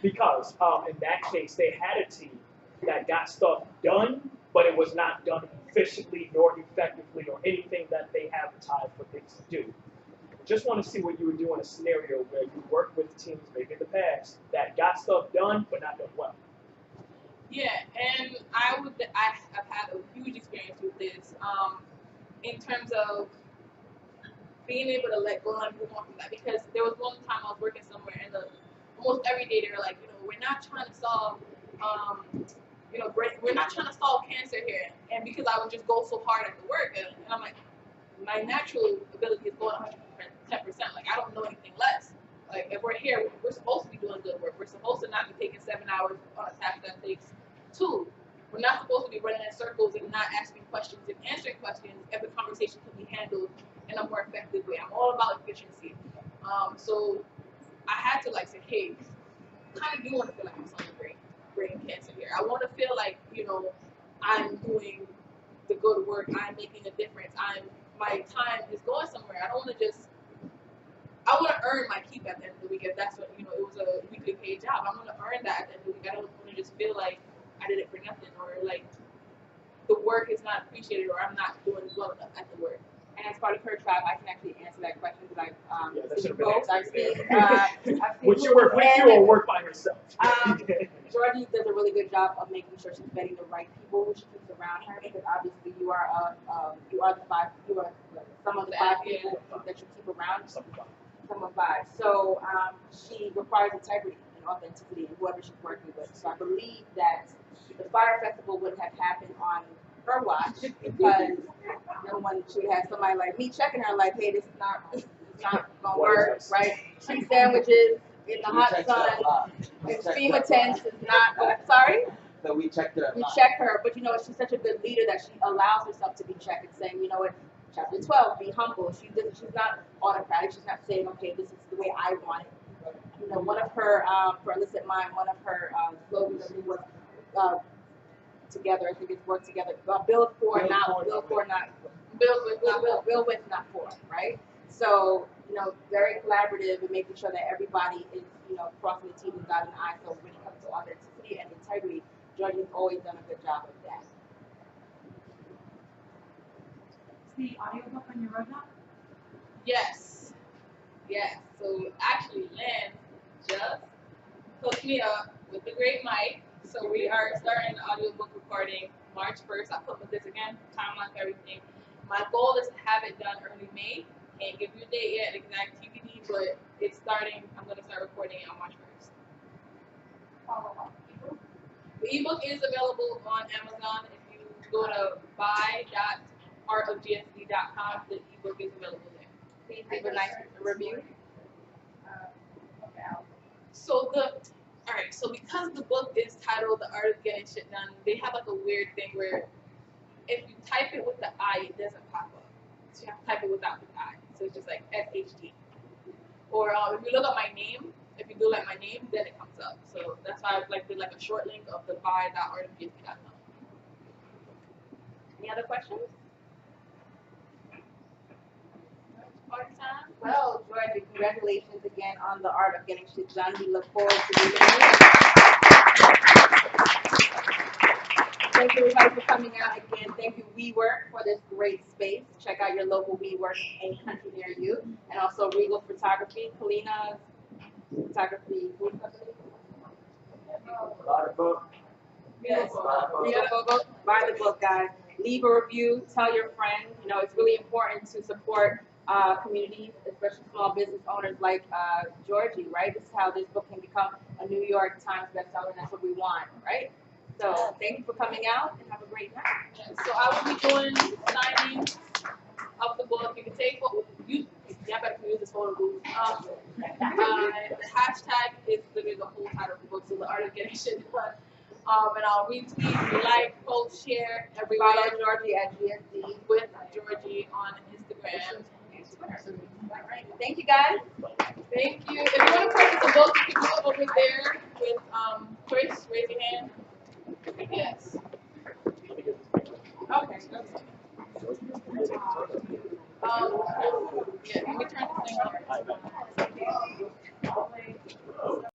Because in that case, they had a team that got stuff done, but it was not done efficiently nor effectively or anything that they advertised for things to do. Just want to see what you would do in a scenario where you work with teams, maybe in the past, that got stuff done but not done well. Yeah, and I have had a huge experience with this in terms of being able to let go and move on from that. Because there was one time I was working somewhere and almost every day they were like, we're not trying to solve, we're not trying to solve cancer here. And because I would just go so hard at the work, and I'm like, my natural ability is going 110%. Like, I don't know anything less. Like, if we're here, we're supposed to be doing good work. We're supposed to not be taking 7 hours on a task that takes 2. We're not supposed to be running in circles and not asking questions and answering questions if the conversation can be handled in a more effective way. I'm all about efficiency. So I had to say, hey, I kind of do want to feel like I'm celebrating cancer here. I want to feel like, I'm doing the good work. I'm making a difference. My time is going somewhere. I don't want to just, I want to earn my keep at the end of the week. If that's what, it was a weekly paid job. I want to earn that at the end of the week. I don't want to just feel like I did it for nothing, or like the work is not appreciated, or I'm not doing well enough at the work. And as part of her tribe, I can actually answer that question because I've seen been both. I've answered. seen Would you work with you or work by herself? Georgie does a really good job of making sure she's vetting the right people who she keeps around her, because obviously you are some of the 5 people that you keep around. Some of 5. So she requires integrity and authenticity in whoever she's working with. So I believe that the Fire Festival wouldn't have happened on her watch, because when she had somebody like me checking her like, hey, this is not gonna work, right? Cheese sandwiches in the hot sun, and FEMA tents is not. Sorry. So we checked her. We check her, but she's such a good leader that she allows herself to be checked and saying, what, chapter 12, be humble. She's not autocratic. She's not saying, okay, this is the way I want it. One of her, for illicit mind, one of her slogans was together. I think it's work together. Bill with, not for, right? So, very collaborative and making sure that everybody is, crossing the T's and dotting the I's. So when it comes to authenticity and integrity, Georgie's always done a good job of that. Is the audiobook on your roadmap? Yes. So actually, Lynn just hooked me up with the great mic. So we are starting the audiobook recording March 1st. I'll put this again, timeline, everything. My goal is to have it done early May. Can't give you a date yet, exact TBD, but it's starting. I'm going to start recording it on March 1st. Follow up. The ebook is available on Amazon. If you go to buy.artofgsd.com, the ebook is available there. Please leave a nice review. So because the book is titled The Art of Getting Shit Done, they have a weird thing where if you type it with the I, it doesn't pop up. So you have to type it without the I. So it's just like SHD. Or if you look up my name, if you do my name, then it comes up. So that's why I did a short link of the buy.artofgsd.com. Any other questions? Party time. Well, Georgie, congratulations again on the Art of Getting Shit Done. We look forward to meeting you. Thank you, everybody, for coming out again. Thank you, WeWork, for this great space. Check out your local WeWork in country near you. And also Regal Photography, Kalina's photography food company. Buy the book. Yes. Buy the book, guys. Leave a review. Tell your friends. It's really important to support communities, especially small business owners like Georgie, right? This is how this book can become a New York Times bestseller, and that's what we want, right? So thank you for coming out, and have a great night. So I will be doing signings of the book. You can take what you. Yeah, I better use this photo booth. The hashtag is literally the whole title of the book, so The Art of Getting Shit Done. And I'll retweet, like, post, share everywhere. Follow Georgie at GSD with Georgie on Instagram. right. Thank you, guys. Thank you. If you want to purchase a book, you can do it over there with Chris. Raise your hand. Yes. Okay. Yeah, let me turn the thing on.